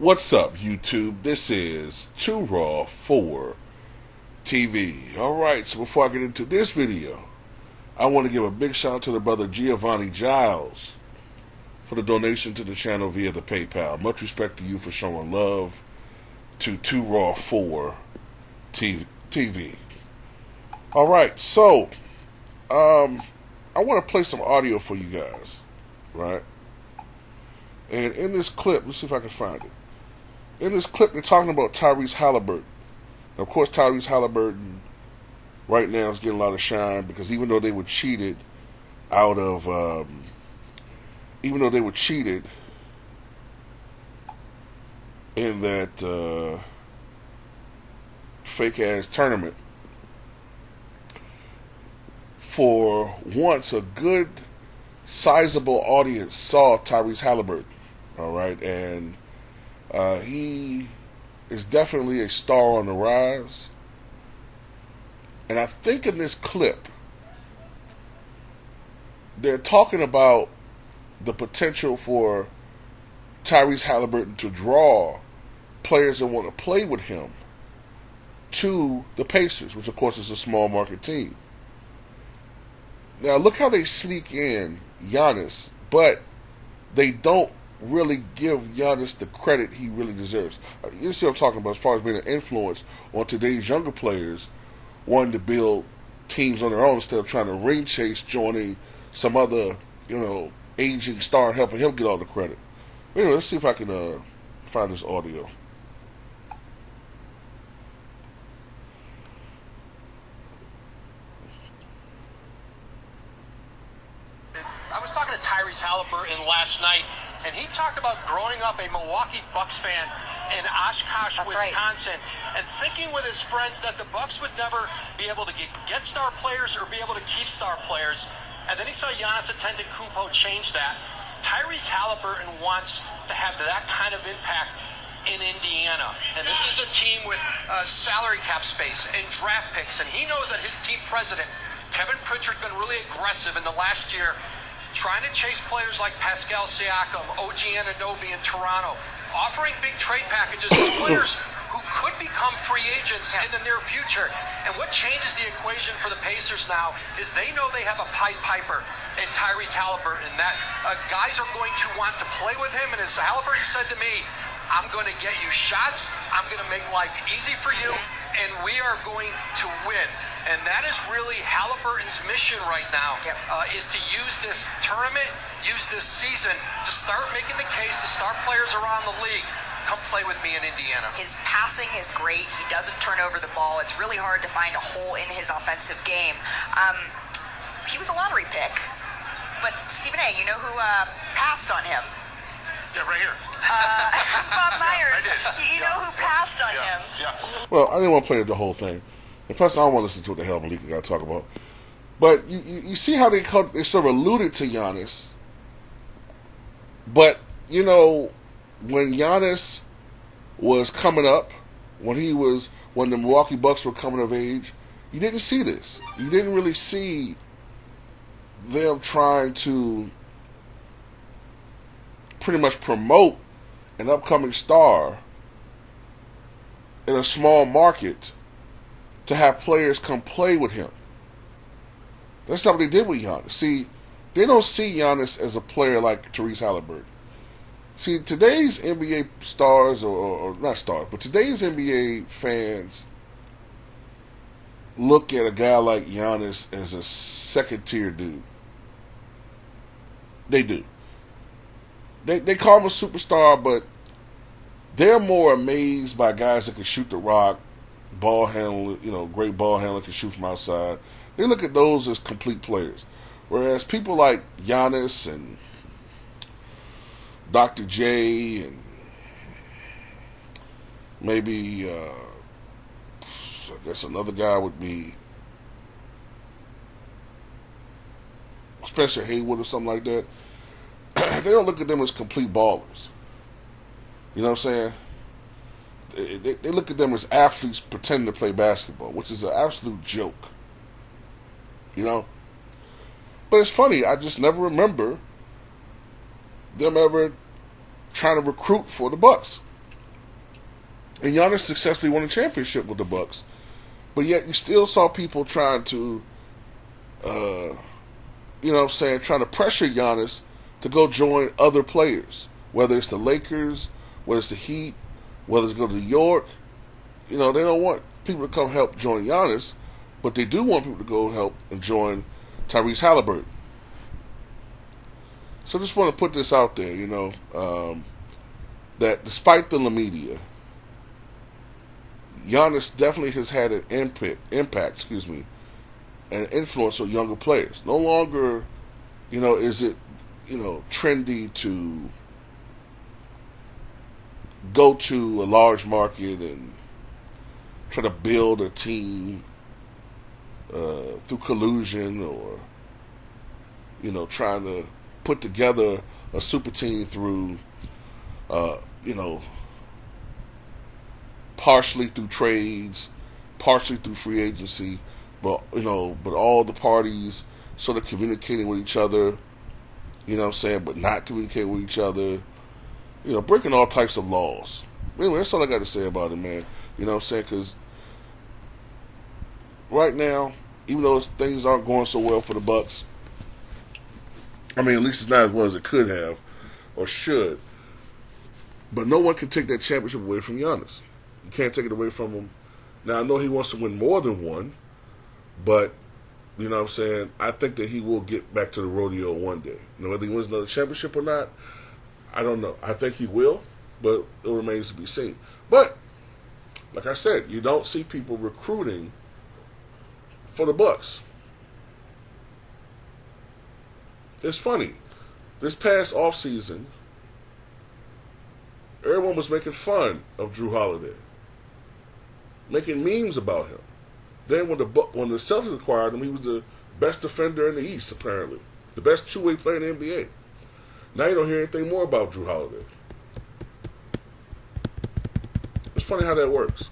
What's up, YouTube? This is Too Raw for TV. Alright, so before I get into this video, I want to give a big shout out to the brother Giovanni Giles for the donation to the channel via the PayPal. Much respect to you for showing love to Too Raw for TV. Alright, so I want to play some audio for you guys, right? And in this clip, let's see if I can find it. In this clip, they're talking about Tyrese Halliburton. Now, of course, Tyrese Halliburton right now is getting a lot of shine because even though they were cheated out of, in that fake ass tournament, for once a good, sizable audience saw Tyrese Halliburton. All right, and he is definitely a star on the rise. And I think in this clip, they're talking about the potential for Tyrese Halliburton to draw players that want to play with him to the Pacers, which of course is a small market team. Now look how they sneak in Giannis, but they don't really give Giannis the credit he really deserves. You see what I'm talking about as far as being an influence on today's younger players wanting to build teams on their own instead of trying to ring chase joining some other, aging star helping him get all the credit. Anyway, let's see if I can find this audio. I was talking to Tyrese Halliburton last night, and he talked about growing up a Milwaukee Bucks fan in Oshkosh, Wisconsin, and thinking with his friends that the Bucks would never be able to get star players or be able to keep star players. And then he saw Giannis Antetokounmpo change that. Tyrese Halliburton wants to have that kind of impact in Indiana. And this is a team with salary cap space and draft picks, and he knows that his team president, Kevin Pritchard's been really aggressive in the last year trying to chase players like Pascal Siakam, OG Anunoby in Toronto, offering big trade packages for players who could become free agents in the near future. And what changes the equation for the Pacers now is they know they have a Pied Piper in Tyrese Halliburton, that guys are going to want to play with him. And as Halliburton said to me, I'm going to get you shots, I'm going to make life easy for you, and we are going to win. And that is really Halliburton's mission right now, is to use this tournament, use this season to start making the case to star players around the league. Come play with me in Indiana. His passing is great. He doesn't turn over the ball. It's really hard to find a hole in his offensive game. He was a lottery pick, but Stephen A., you know who passed on him? Yeah, right here. Bob Myers. I did. You know who passed on him? Yeah. Well, I didn't want to play the whole thing. And plus, I don't want to listen to what the hell Malika got to talk about. But you see how they sort of alluded to Giannis. But, when Giannis was coming up, when the Milwaukee Bucks were coming of age, you didn't see this. You didn't really see them trying to pretty much promote an upcoming star in a small market to have players come play with him. That's not what they did with Giannis. See, they don't see Giannis as a player like Tyrese Halliburton. See, today's NBA stars, or not stars, but today's NBA fans look at a guy like Giannis as a second-tier dude. They do. They call him a superstar, but they're more amazed by guys that can shoot the rock, ball handler, great ball handler, can shoot from outside. They look at those as complete players. Whereas people like Giannis and Dr. J and maybe, I guess another guy would be Spencer Haywood or something like that. They don't look at them as complete ballers. You know what I'm saying? They look at them as athletes pretending to play basketball, which is an absolute joke. But it's funny, I just never remember them ever trying to recruit for the Bucks. And Giannis successfully won a championship with the Bucks. But yet you still saw people trying to, trying to pressure Giannis to go join other players. Whether it's the Lakers, whether it's the Heat, whether it's go to New York. They don't want people to come help join Giannis, but they do want people to go help and join Tyrese Halliburton. So I just want to put this out there, that despite the media, Giannis definitely has had an impact, and influence on younger players. No longer, is it, trendy to go to a large market and try to build a team through collusion or, trying to put together a super team through, partially through trades, partially through free agency, but all the parties sort of communicating with each other, but not communicating with each other, breaking all types of laws. Anyway, that's all I got to say about it, man. Because right now, even though things aren't going so well for the Bucks, at least it's not as well as it could have or should. But no one can take that championship away from Giannis. You can't take it away from him. Now, I know he wants to win more than one, but, I think that he will get back to the rodeo one day. Whether he wins another championship or not, I don't know. I think he will, but it remains to be seen. But, like I said, you don't see people recruiting for the Bucks. It's funny. This past offseason, everyone was making fun of Drew Holiday, making memes about him. Then when the Celtics acquired him, he was the best defender in the East, apparently. The best two-way player in the NBA. Now you don't hear anything more about Drew Holiday. It's funny how that works.